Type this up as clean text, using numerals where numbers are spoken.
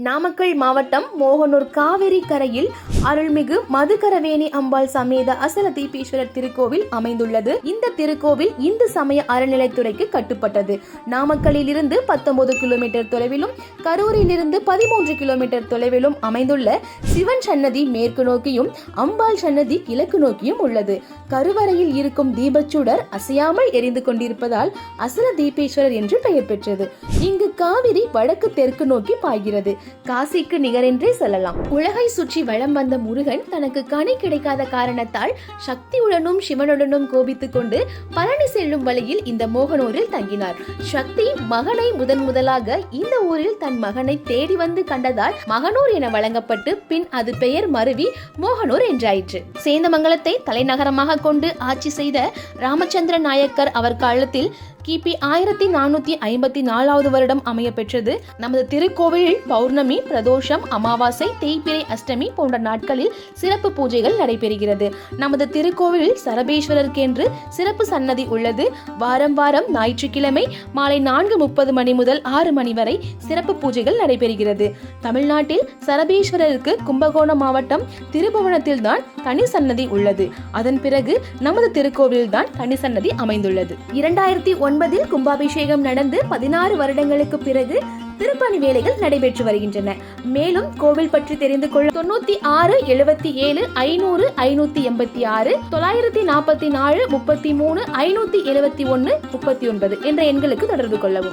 நாமக்கல் மாவட்டம் மோகனூர் காவிரி கரையில் அருள்மிகு மதுகரவேணி அம்பாள் சமேத அசல தீபேஸ்வரர் திருக்கோவில் அமைந்துள்ளது. இந்த திருக்கோவில் இந்து சமய அறநிலைத்துறைக்கு கட்டுப்பட்டது. நாமக்கல்லில் இருந்து 19 கிலோமீட்டர் தொலைவிலும் கரூரில் இருந்து 13 கிலோமீட்டர் தொலைவிலும் அமைந்துள்ள சிவன் சன்னதி மேற்கு நோக்கியும் அம்பாள் சன்னதி கிழக்கு நோக்கியும் உள்ளது. கருவறையில் இருக்கும் தீபச்சுடர் அசையாமல் எரிந்து கொண்டிருப்பதால் அசல தீபேஸ்வரர் என்று பெயர் பெற்றது. இங்கு காவிரி வடக்கு தெற்கு நோக்கி பாய்கிறது. காசிக்கு நிகரென்றே சொல்லலாம். உலகை சுற்றி வலம் வந்த முருகன் தனக்கு கனி கிடைக்காத காரணத்தால் சக்தியுடனும் சிவனுடனும் கோபித்துக் கொண்டு பழனி செல்லும் வழியில் இந்த மோகனூரில் தங்கினார். சக்தி மகனை முதலாக இந்த ஊரில் தன் மகனை தேடி வந்து கண்டதால் மகனூர் என வழங்கப்பட்டு பின் அது பெயர் மருவி மோகனூர் என்றாயிற்று. சேந்தமங்கலத்தை தலைநகரமாக கொண்டு ஆட்சி செய்த ராமச்சந்திர நாயக்கர் அவர் காலத்தில் கிபி 1454 வருடம் அமைய பெற்றது. நமது திருக்கோவிலில் பௌர்ணமி, பிரதோஷம், அமாவாசை, தேய்பிறை, அஷ்டமி போன்ற நாட்களில் சிறப்பு பூஜைகள் நடைபெறுகிறது. நமது திருக்கோவிலில் சரபேஸ்வரருக்கென்று சிறப்பு சன்னதி உள்ளது. வாரம் ஞாயிற்றுக்கிழமை மாலை 4:30 மணி முதல் 6 மணி வரை சிறப்பு பூஜைகள் நடைபெறுகிறது. தமிழ்நாட்டில் சரபேஸ்வரருக்கு கும்பகோணம் மாவட்டம் திருபுவனத்தில் தான் தனி சன்னதி உள்ளது. அதன் பிறகு நமது திருக்கோவிலில் தான் தனி சன்னதி அமைந்துள்ளது. 2009 கும்பாபிஷேகம் நடந்து 16 வருடங்களுக்கு பிறகு திருப்பணி வேலைகள் நடைபெற்று வருகின்றன. மேலும் கோவில் பற்றி தெரிந்து கொள்ள 96 77 500 586 944 33 571 39 என்ற எண்களுக்கு தொடர்பு கொள்ளவும்.